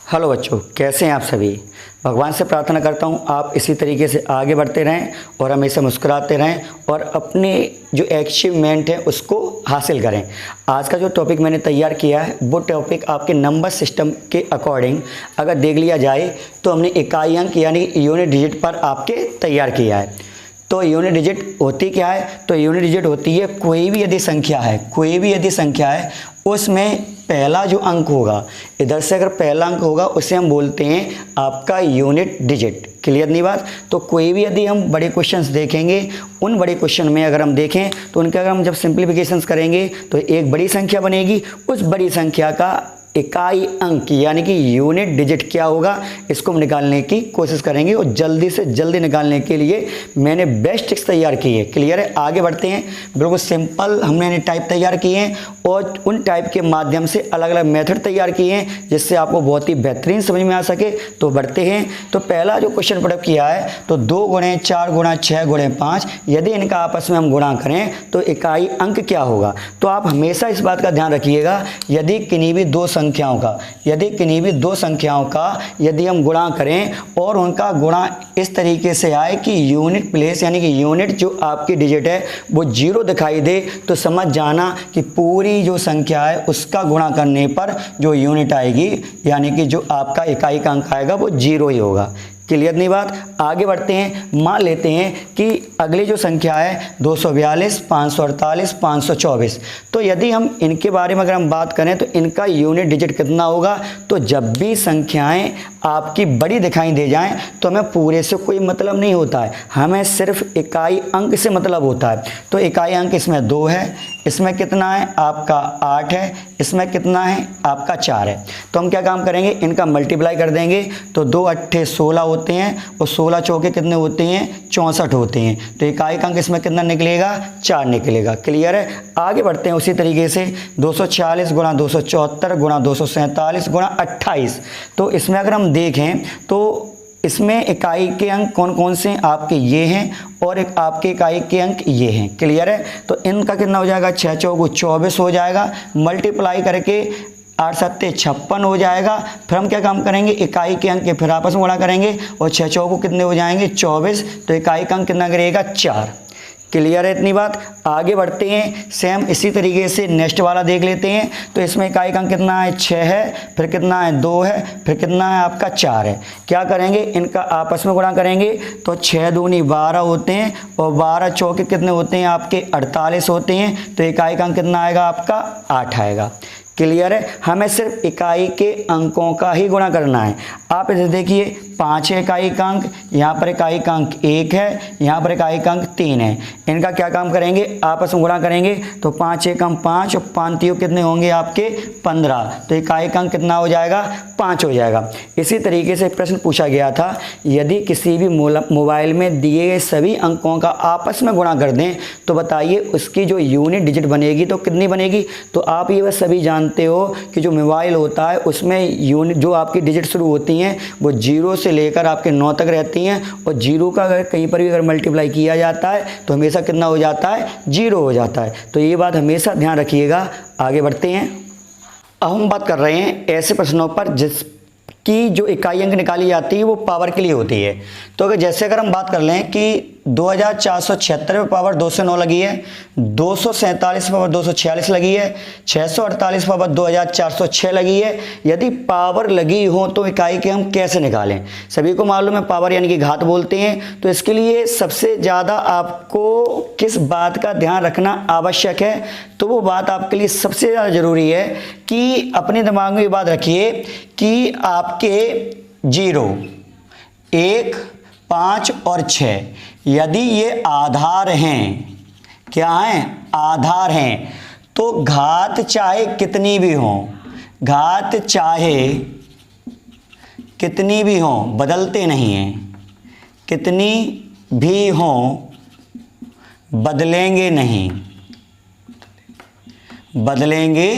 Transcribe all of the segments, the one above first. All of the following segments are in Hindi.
हेलो बच्चों, कैसे हैं आप सभी। भगवान से प्रार्थना करता हूं आप इसी तरीके से आगे बढ़ते रहें और हमेशा मुस्कुराते रहें और अपने जो अचीवमेंट है उसको हासिल करें। आज का जो टॉपिक मैंने तैयार किया है वो टॉपिक आपके नंबर सिस्टम के अकॉर्डिंग अगर देख लिया जाए तो हमने इकाई अंक यानी यूनिट डिजिट पर आपके तैयार किया है। तो यूनिट डिजिट होती क्या है? तो यूनिट डिजिट होती है कोई भी यदि संख्या है उसमें पहला जो अंक होगा, इधर से अगर पहला अंक होगा उसे हम बोलते हैं आपका यूनिट डिजिट। क्लियर नहीं बात? तो कोई भी यदि हम बड़े क्वेश्चंस देखेंगे, उन बड़े क्वेश्चन में अगर हम देखें तो उनके अगर हम जब सिंप्लीफिकेशंस करेंगे तो एक बड़ी संख्या बनेगी, उस बड़ी संख्या का इकाई अंक यानी कि यूनिट डिजिट क्या होगा इसको हम निकालने की कोशिश करेंगे और जल्दी से जल्दी निकालने के लिए मैंने बेस्ट ट्रिक्स तैयार की है। क्लियर है? आगे बढ़ते हैं। बिल्कुल सिंपल हमने टाइप तैयार किए हैं और उन टाइप के माध्यम से अलग अलग मेथड तैयार किए हैं जिससे आपको बहुत ही बेहतरीन समझ में आ सके। तो बढ़ते हैं। तो पहला जो क्वेश्चन पुट अप किया है तो 2 गुणे 4 गुणा 6 गुणे 5 यदि इनका आपस में हम गुणा करें तो इकाई अंक क्या होगा। तो आप हमेशा इस बात का ध्यान रखिएगा, यदि किन्हीं भी दो संख्याओं का यदि हम गुणा करें और उनका गुणा इस तरीके से आए कि यूनिट प्लेस यानी कि यूनिट जो आपकी डिजिट है वो 0 दिखाई दे तो समझ जाना कि पूरी जो संख्या है उसका गुणा करने पर जो यूनिट आएगी यानी कि जो आपका इकाई का अंक आएगा वो 0 ही होगा। क्लियर नहीं बात? आगे बढ़ते हैं। मान लेते हैं कि अगली जो संख्या है 242, 548, 524। तो यदि हम इनके बारे में अगर हम बात करें तो इनका यूनिट डिजिट कितना होगा। तो जब भी संख्याएं आपकी बड़ी दिखाई दे जाएं तो हमें पूरे से कोई मतलब नहीं होता है, हमें सिर्फ इकाई अंक से मतलब होता है। तो इकाई अंक इसमें 2 है, इसमें कितना है आपका 8 है, इसमें कितना है आपका 4 है। तो हम क्या काम करेंगे, इनका मल्टीप्लाई कर देंगे। तो 2 अट्ठे 16 होते हैं और 16 चौके कितने होते हैं 64 होते हैं। तो इकाई अंक इसमें कितना निकलेगा 4 निकलेगा। क्लियर है? आगे बढ़ते हैं उसी तरीके से 246 गुणा 274 गुणा 247 गुणा 28। तो इसमें अगर हम देखें तो इसमें इकाई के अंक कौन कौन से हैं आपके ये हैं और एक आपके इकाई के अंक ये हैं। क्लियर है? तो इनका कितना हो जाएगा 6 चौगु 24 हो जाएगा, मल्टीप्लाई करके 8 सत्ते 56 हो जाएगा। फिर हम क्या काम करेंगे, इकाई के अंक के फिर आपस में गुणा करेंगे और 6 चौगु कितने हो जाएंगे 24। तो इकाई का अंक कितना करेगा 4। क्लियर है इतनी बात? आगे बढ़ते हैं। सेम इसी तरीके से नेक्स्ट वाला देख लेते हैं। तो इसमें इकाई का अंक कितना है 6 है, फिर कितना है 2 है, फिर कितना है आपका 4 है। क्या करेंगे, इनका आपस में गुणा करेंगे तो 6 दूनी 12 होते हैं और 12 चौके कितने होते हैं आपके 48 होते हैं। तो इकाई का अंक कितना आएगा आपका 8 आएगा। क्लियर है? हमें सिर्फ इकाई के अंकों का ही गुणा करना है। आप इसे देखिए 5 है इकाई का अंक, यहाँ पर इकाई का अंक 1 है, यहाँ पर इकाई का अंक 3 है। इनका क्या काम करेंगे, आपस में गुणा करेंगे। तो 5 एकम 5 और 5 तियों कितने होंगे आपके 15। तो इकाई का अंक कितना हो जाएगा 5 हो जाएगा। इसी तरीके से प्रश्न पूछा गया था, यदि किसी भी मोबाइल में दिए गए सभी अंकों का आपस में गुणा कर दें तो बताइए उसकी जो यूनिट डिजिट बनेगी तो कितनी बनेगी। तो आप ये बस सभी जानते हो कि जो मोबाइल होता है उसमें यूनिट जो आपकी डिजिट शुरू होती हैं वो 0 से लेकर आपके 9 तक रहती हैं और 0 का अगर कहीं पर भी अगर मल्टीप्लाई किया जाता है तो हमेशा कितना हो जाता है 0 हो जाता है। तो ये बात हमेशा ध्यान रखिएगा। आगे बढ़ते हैं। अब हम बात कर रहे हैं ऐसे प्रश्नों पर जिसकी जो इकाई अंक निकाली जाती है वो पावर के लिए होती है। तो अगर हम बात कर लें कि 2476 पे पावर 2 से 9 लगी है, 247 पे पावर 246 लगी है, 648 पे पावर 2406 लगी है। यदि पावर लगी हो तो इकाई के हम कैसे निकालें। सभी को मालूम है पावर यानी कि घात बोलते हैं। तो इसके लिए सबसे ज़्यादा आपको किस बात का ध्यान रखना आवश्यक है, तो वो बात आपके लिए सबसे ज़्यादा ज़रूरी है कि अपने दिमाग में ये बात रखिए कि आपके 0, 1, 5 और 6 यदि ये आधार हैं, क्या हैं आधार हैं, तो घात चाहे कितनी भी हो, घात चाहे कितनी भी हो बदलते नहीं हैं, कितनी भी हो बदलेंगे नहीं, बदलेंगे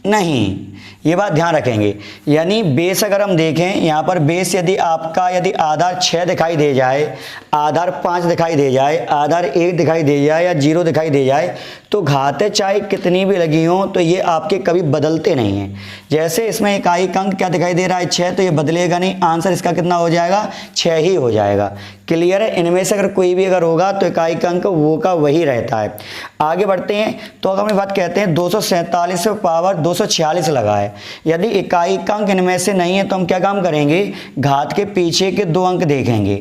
नहीं। ये बात ध्यान रखेंगे। यानी बेस अगर हम देखें यहाँ पर बेस यदि आपका यदि आधार 6 दिखाई दे जाए, आधार 5 दिखाई दे जाए, आधार 1 दिखाई दे जाए या 0 दिखाई दे जाए तो घातें चाहे कितनी भी लगी हों तो ये आपके कभी बदलते नहीं हैं। जैसे इसमें इकाई अंक क्या दिखाई दे रहा है 6, तो ये बदलेगा नहीं, आंसर इसका कितना हो जाएगा 6 ही हो जाएगा। क्लियर है। इनमें से अगर कोई भी अगर होगा तो इकाई अंक वो का वही रहता है। आगे बढ़ते हैं तो अगर हम बात कहते हैं 247 पे पावर 246 लगा है, यदि इकाई अंक इनमें से नहीं है तो हम क्या काम करेंगे, घात के पीछे के 2 अंक देखेंगे,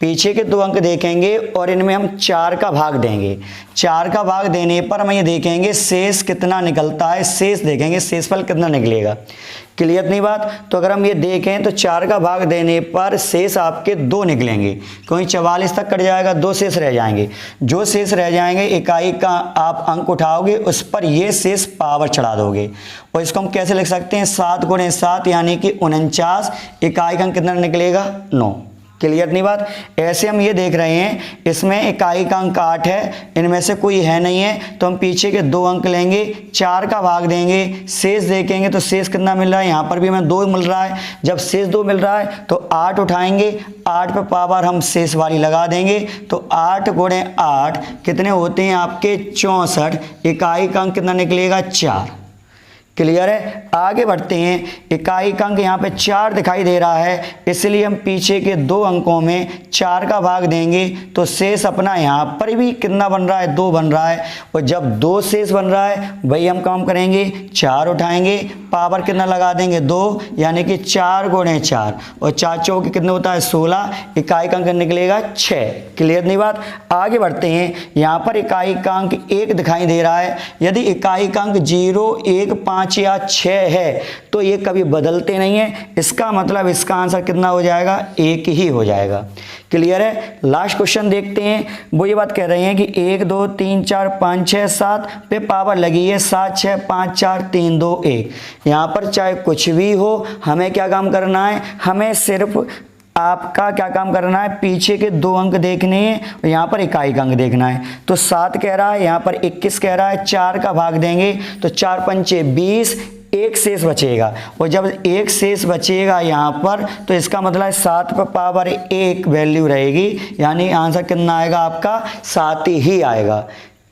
पीछे के 2 अंक देखेंगे और इनमें हम 4 का भाग देंगे। 4 का भाग देने पर हम ये देखेंगे शेष कितना निकलता है, शेष देखेंगे शेषफल कितना निकलेगा। क्लियर नहीं बात। तो अगर हम ये देखें तो 4 का भाग देने पर शेष आपके 2 निकलेंगे, क्योंकि 44 तक कट जाएगा, 2 शेष रह जाएंगे। जो शेष रह जाएंगे इकाई का आप अंक उठाओगे उस पर ये शेष पावर चढ़ा दोगे और इसको हम कैसे लिख सकते हैं 7 गुणे 7 यानी कि 49। इकाई का अंक कितना निकलेगा 9। क्लियर नहीं बात। ऐसे हम ये देख रहे हैं इसमें इकाई का अंक 8 है, इनमें से कोई है नहीं है तो हम पीछे के 2 अंक लेंगे, 4 का भाग देंगे, शेष देखेंगे तो शेष कितना मिल रहा है, यहाँ पर भी हमें 2 मिल रहा है। जब शेष 2 मिल रहा है तो 8 उठाएंगे, 8 पे पावर हम शेष वाली लगा देंगे तो 8 गुणे 8 कितने होते हैं आपके 64। इकाई का अंक कितना निकलेगा 4। क्लियर है। आगे बढ़ते हैं। इकाई का अंक यहाँ पे 4 दिखाई दे रहा है, इसलिए हम पीछे के 2 अंकों में 4 का भाग देंगे तो शेष अपना यहाँ पर भी कितना बन रहा है 2 बन रहा है। और जब 2 शेष बन रहा है वही हम काम करेंगे, 4 उठाएंगे, पावर कितना लगा देंगे 2 यानी कि 4 गुणे 4 और 4 चौके कितने होता है 16। इकाई का अंक निकलेगा 6। क्लियर नहीं बात। आगे बढ़ते हैं। यहाँ पर इकाई का अंक 1 दिखाई दे रहा है, यदि इकाई का अंक 0, 1, 5 या 6 है तो ये कभी बदलते नहीं है। इसका मतलब इसका आंसर कितना हो जाएगा 1 ही हो जाएगा। क्लियर है। लास्ट क्वेश्चन देखते हैं। वो ये बात कह रहे हैं कि 1, 2, 3, 4, 5, 6, 7 पे पावर लगी है 7, 6, 5, 4, 3, 2, 1। यहाँ पर चाहे कुछ भी हो हमें क्या काम करना है, हमें सिर्फ आपका क्या काम करना है, पीछे के 2 अंक देखने हैं और यहाँ पर इकाई का अंक देखना है। तो 7 कह रहा है, यहाँ पर 21 कह रहा है, 4 का भाग देंगे तो 4 पंचे 20, 1 शेष बचेगा और जब 1 शेष बचेगा यहाँ पर तो इसका मतलब है 7 पर पावर 1 वैल्यू रहेगी, यानी आंसर कितना आएगा आपका 7 ही आएगा।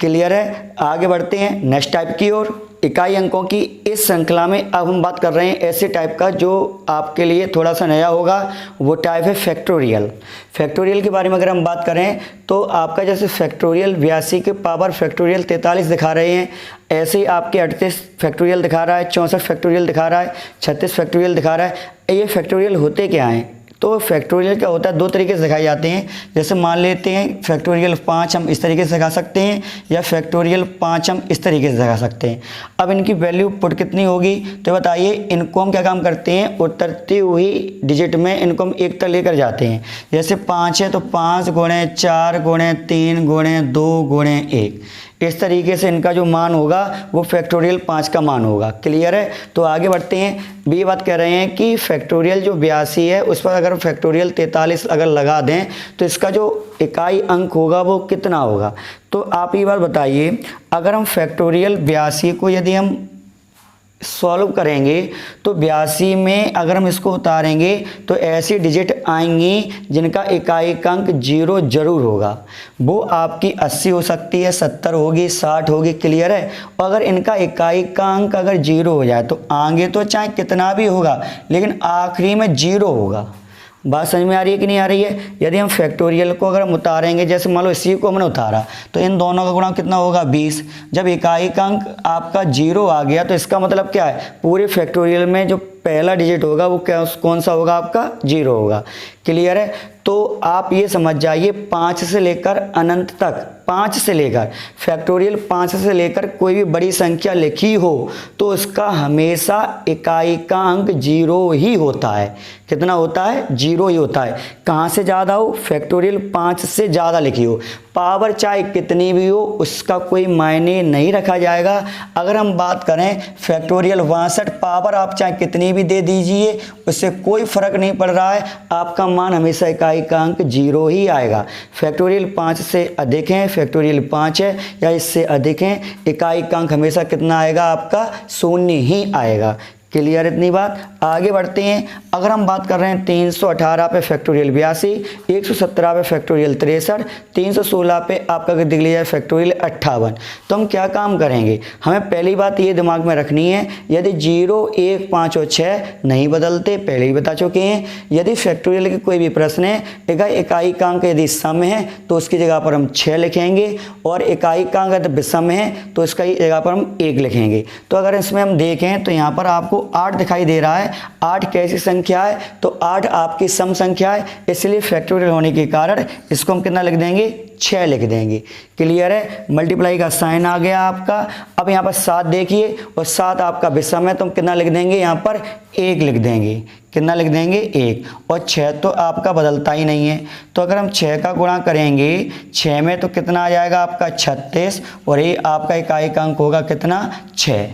क्लियर है। आगे बढ़ते हैं नेक्स्ट टाइप की ओर। इकाई अंकों की इस श्रृंखला में अब हम बात कर रहे हैं ऐसे टाइप का जो आपके लिए थोड़ा सा नया होगा, वो टाइप है फैक्टोरियल। फैक्टोरियल के बारे में अगर हम बात करें तो आपका जैसे फैक्टोरियल 82 के पावर फैक्टोरियल 43 दिखा रहे हैं, ऐसे ही आपके 38 फैक्टोरियल दिखा रहा है, 64 फैक्टोरियल दिखा रहा है, 36 फैक्टोरियल दिखा रहा है। ये फैक्टोरियल होते क्या हैं? तो फैक्टोरियल क्या होता है 2 तरीके से दिखाए जाते हैं। जैसे मान लेते हैं फैक्टोरियल 5 हम इस तरीके से दिखा सकते हैं या फैक्टोरियल 5 हम इस तरीके से दिखा सकते हैं। अब इनकी वैल्यू पुट कितनी होगी तो बताइए। इनको हम क्या काम करते हैं, उतरती हुई डिजिट में इनको हम 1 तक लेकर जाते हैं। जैसे 5 है तो 5 गुणे 4 गुणे 3 गुणे 2 गुणे 1, इस तरीके से इनका जो मान होगा वो फैक्टोरियल 5 का मान होगा। क्लियर है। तो आगे बढ़ते हैं। भी बात कह रहे हैं कि फैक्टोरियल जो 82 है उस पर अगर फैक्टोरियल 43 अगर लगा दें तो इसका जो इकाई अंक होगा वो कितना होगा। तो आप ये बात बताइए, अगर हम फैक्टोरियल 82 को यदि हम सॉल्व करेंगे तो 82 में अगर हम इसको उतारेंगे तो ऐसी डिजिट आएंगी जिनका इकाई का अंक 0 जरूर होगा। वो आपकी 80 हो सकती है, 70 होगी, 60 होगी। क्लियर है। और अगर इनका इकाई का अंक अगर 0 हो जाए तो आगे तो चाहे कितना भी होगा लेकिन आखिरी में 0 होगा। बात समझ में आ रही है कि नहीं आ रही है। यदि हम फैक्टोरियल को अगर हम उतारेंगे, जैसे मान लो इसी को हमने उतारा तो इन दोनों का गुणा कितना होगा 20। जब इकाई का अंक आपका 0 आ गया तो इसका मतलब क्या है, पूरे फैक्टोरियल में जो पहला डिजिट होगा वो क्या कौन सा होगा आपका 0 होगा। क्लियर है। तो आप ये समझ जाइए 5 से लेकर अनंत तक, 5 से लेकर फैक्टोरियल 5 से लेकर कोई भी बड़ी संख्या लिखी हो तो उसका हमेशा इकाई का अंक 0 ही होता है। कितना होता है 0 ही होता है। कहाँ से ज़्यादा हो, फैक्टोरियल 5 से ज़्यादा लिखी हो, पावर चाहे कितनी भी हो उसका कोई मायने नहीं रखा जाएगा। अगर हम बात करें फैक्टोरियल 62 पावर आप चाहे कितनी भी दे दीजिए उससे कोई फ़र्क नहीं पड़ रहा है, आपका मान हमेशा इकाई का अंक 0 ही आएगा। फैक्टोरियल 5 से अधिक है, फैक्टोरियल 5 है या इससे अधिक है, इकाई का अंक हमेशा कितना आएगा आपका 0 ही आएगा। क्लियर इतनी बात। आगे बढ़ते हैं। अगर हम बात कर रहे हैं 318 पे फैक्टोरियल 82, 117 पे फैक्टोरियल 63, 316 पे आपका अगर देख लिया फैक्टोरियल 58, तो हम क्या काम करेंगे, हमें पहली बात ये दिमाग में रखनी है, यदि 0, 1, 5 और 6 नहीं बदलते, पहले ही बता चुके हैं। यदि फैक्टोरियल के कोई भी प्रश्न है, इकाई अंक यदि सम है तो उसकी जगह पर हम 6 लिखेंगे, और इकाई अंक यदि विषम है तो इसकी जगह पर हम 1 लिखेंगे। तो अगर इसमें हम देखें तो यहाँ पर आपको 8 दिखाई दे रहा है। 8 कैसी संख्या है, तो 8 आपकी सम संख्या है, इसलिए फैक्टोरियल होने के कारण इसको हम कितना लिख देंगे, 6 लिख देंगे। क्लियर है। मल्टीप्लाई का साइन आ गया आपका। अब यहाँ पर 7 देखिए, और 7 आपका विषम है तो हम कितना लिख देंगे, यहाँ पर 1 लिख देंगे। कितना लिख देंगे, 1। और 6 तो आपका बदलता ही नहीं है, तो अगर हम 6 का गुणा करेंगे 6 में तो कितना आ जाएगा आपका 36, और ये आपका इकाई का अंक होगा कितना, 6।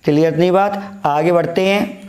क्लियर नहीं बात। आगे बढ़ते हैं।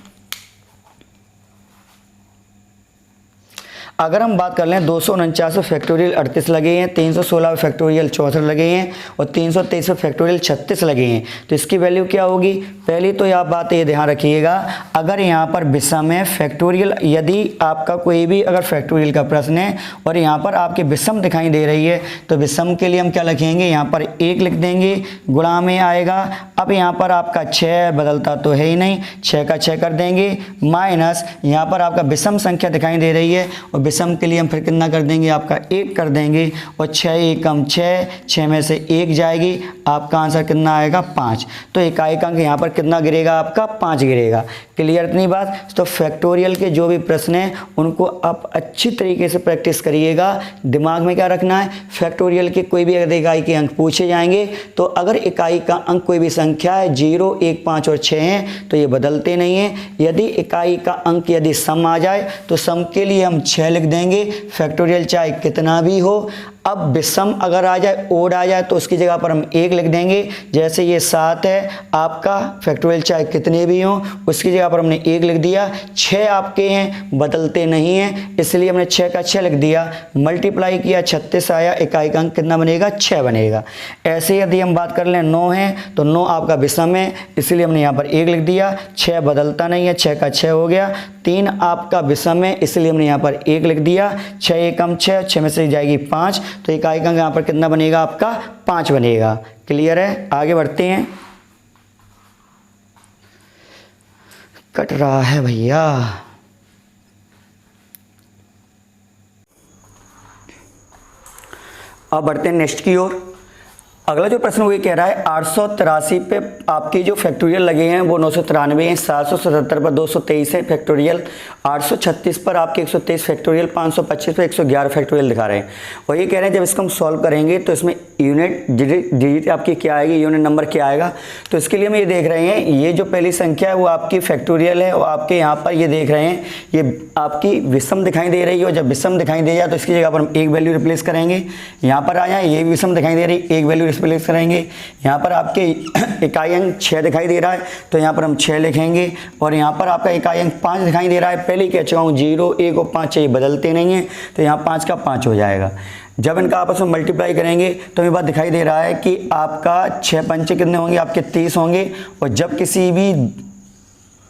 अगर हम बात कर लें 249 फैक्टोरियल 38 लगे हैं, 316 फैक्टोरियल 64 लगे हैं, और 323 फैक्टोरियल 36 लगे हैं, तो इसकी वैल्यू क्या होगी। पहली तो आप बात ये ध्यान रखिएगा, अगर यहाँ पर विषम है फैक्टोरियल, यदि आपका कोई भी अगर फैक्टोरियल का प्रश्न है और यहाँ पर आपके विषम दिखाई दे रही है, तो विषम के लिए हम क्या लिखेंगे, यहाँ पर 1 लिख देंगे, गुणा में आएगा। अब यहाँ पर आपका 6 बदलता तो है ही नहीं, 6 का 6 कर देंगे, माइनस यहाँ पर आपका विषम संख्या दिखाई दे रही है, और विषम के लिए हम फिर कितना कर देंगे, आपका 1 कर देंगे, और 6 एकम 6, 6 में से 1 जाएगी, आपका आंसर कितना आएगा, 5। तो इकाई का अंक यहाँ पर कितना गिरेगा, आपका 5 गिरेगा। क्लियर इतनी बात। तो फैक्टोरियल के जो भी प्रश्न हैं उनको आप अच्छी तरीके से प्रैक्टिस करिएगा। दिमाग में क्या रखना है, फैक्टोरियल के कोई भी अगर इकाई के अंक पूछे जाएंगे, तो अगर इकाई का अंक कोई भी संख्या है 0, 1, 5 और 6 हैं, तो ये बदलते नहीं हैं। यदि इकाई का अंक यदि सम आ जाए तो सम के लिए हम 6 लिख देंगे, फैक्टोरियल चाहे कितना भी हो। अब विषम अगर आ जाए, ओड आ जाए, तो उसकी जगह पर हम 1 लिख देंगे। जैसे ये 7 है आपका, फैक्टोरियल चाहे कितने भी हों, उसकी जगह पर हमने 1 लिख दिया। 6 आपके हैं, बदलते नहीं हैं, इसलिए हमने 6 का 6 लिख दिया। मल्टीप्लाई किया, 36 आया, इकाई का अंक कितना बनेगा, 6 बनेगा। ऐसे यदि हम बात कर लें 9 है, तो 9 आपका विषम है, इसलिए हमने यहाँ पर 1 लिख दिया। 6 बदलता नहीं है, 6 का 6 हो गया। 3 आपका विषम है, इसलिए हमने यहाँ पर 1 लिख दिया। 6 एकम 6, 6 में से जाएगी 5, तो इकाई का अंक यहाँ पर कितना बनेगा, आपका 5 बनेगा। क्लियर है। आगे बढ़ते हैं। कट रहा है भैया। अब बढ़ते हैं नेक्स्ट की ओर। अगला जो प्रश्न वो ये कह रहा है 883 पे आपके जो फैक्टोरियल लगे हैं वो 993 हैं, 777 पर 223 है फैक्टोरियल, 836 पर आपके 123 फैक्टोरियल, 525 पे 111 फैक्टोरियल दिखा रहे हैं। और ये कह रहे हैं जब इसको हम सॉल्व करेंगे तो इसमें यूनिट डिजिट आपकी क्या आएगी, यूनिट नंबर क्या आएगा। तो इसके लिए हम ये देख रहे हैं, ये जो पहली संख्या है वो आपकी फैक्टोरियल है, और आपके यहाँ पर ये देख रहे हैं ये आपकी विषम दिखाई दे रही है, और जब विषम दिखाई दे जाए तो इसकी जगह पर हम 1 वैल्यू रिप्लेस करेंगे। यहाँ पर आ जाए, ये विषम दिखाई दे रही, 1 वैल्यू रिप्लेस करेंगे। यहाँ पर आपके इकाई अंक 6 दिखाई दे रहा है, तो यहाँ पर हम 6 लिखेंगे। और यहाँ पर आपका इकाई अंक 5 दिखाई दे रहा है, पहले ही कह चुका हूँ 0, 1 और 5 चाहिए, बदलते नहीं हैं, तो यहाँ 5 का 5 हो जाएगा। जब इनका आपस में मल्टीप्लाई करेंगे तो ये बात दिखाई दे रहा है कि आपका 6 पंचे कितने होंगे, आपके 30 होंगे। और जब किसी भी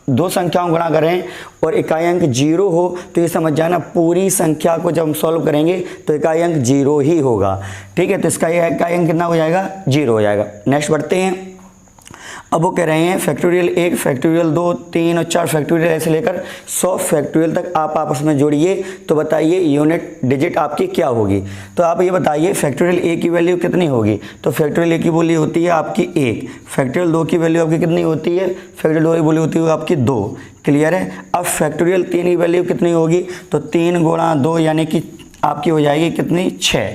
दो संख्याओं गुणा करें और इकाई अंक 0 हो तो ये समझ जाना पूरी संख्या को जब हम सॉल्व करेंगे तो इकाई अंक 0 ही होगा। ठीक है, तो इसका ये इकाई अंक कितना हो जाएगा, 0 हो जाएगा। नेक्स्ट बढ़ते हैं। अब वो कह रहे हैं फैक्टोरियल 1, फैक्टोरियल 2, 3 और 4 फैक्टोरियल ऐसे लेकर 100 फैक्टोरियल तक आप आपस में जोड़िए, तो बताइए यूनिट डिजिट आपकी क्या होगी। तो आप ये बताइए फैक्टोरियल 1 की वैल्यू कितनी होगी। तो फैक्टोरियल 1 की वैल्यू होती है आपकी 1, फैक्टोरियल 2 की वैल्यू आपकी कितनी होती है, फैक्टोरियल 2 की वैल्यू होती है आपकी 2। क्लियर है। अब फैक्टोरियल 3 की वैल्यू कितनी होगी, तो 3 गुणा 2 यानी कि आपकी हो जाएगी कितनी, 6।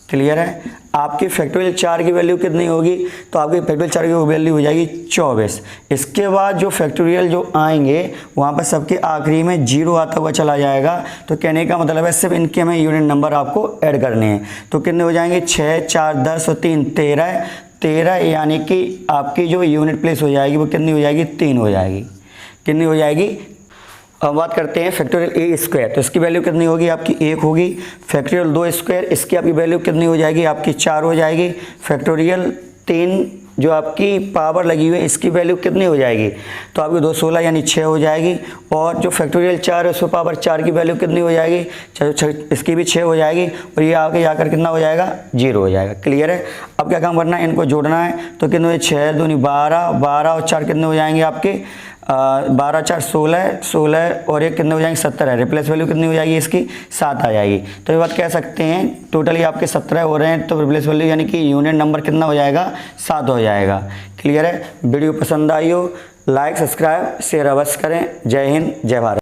क्लियर है। आपकी फैक्टोरियल 4 की वैल्यू कितनी होगी, तो आपकी फैक्टोरियल 4 की वैल्यू हो जाएगी 24। इसके बाद जो फैक्टोरियल जो आएंगे वहाँ पर सबके आखिरी में 0 आता हुआ चला जाएगा। तो कहने का मतलब है सिर्फ इनके में यूनिट नंबर आपको ऐड करने हैं। तो कितने हो जाएंगे, 6, 4, 10 और 3 13, 13 यानी कि आपकी जो यूनिट प्लेस हो जाएगी वो कितनी हो जाएगी, 3 हो जाएगी। कितनी हो जाएगी। अब बात करते हैं फैक्टोरियल ए स्क्वायर, तो इसकी वैल्यू कितनी होगी, आपकी 1 होगी। फैक्टोरियल 2 स्क्वायर, इसकी आपकी वैल्यू कितनी हो जाएगी, आपकी 4 हो जाएगी। फैक्टोरियल 3 जो आपकी पावर लगी हुई है इसकी वैल्यू कितनी हो जाएगी, तो आपकी 2 16 यानी 6 हो जाएगी। और जो फैक्टोरियल 4 है उसमें पावर 4 की वैल्यू कितनी हो जाएगी, इसकी भी 6 हो जाएगी और ये आगे जाकर कितना हो जाएगा, 0 हो जाएगा। क्लियर है। अब क्या काम करना है, इनको जोड़ना है। तो कितने हुए, 6 दूनी 12, 12 और 4 कितने हो जाएंगे आपके 12 4 16, 16 और एक कितने हो जाएंगे 17 है। रिप्लेस वैल्यू कितनी हो जाएगी इसकी, 7 आ जाएगी। तो ये बात कह सकते हैं टोटली आपके 17 हो रहे हैं, तो रिप्लेस वैल्यू यानी कि यूनिट नंबर कितना हो जाएगा, 7 हो जाएगा। क्लियर है। वीडियो पसंद आई हो लाइक सब्सक्राइब शेयर अवश्य करें। जय हिंद जय भारत।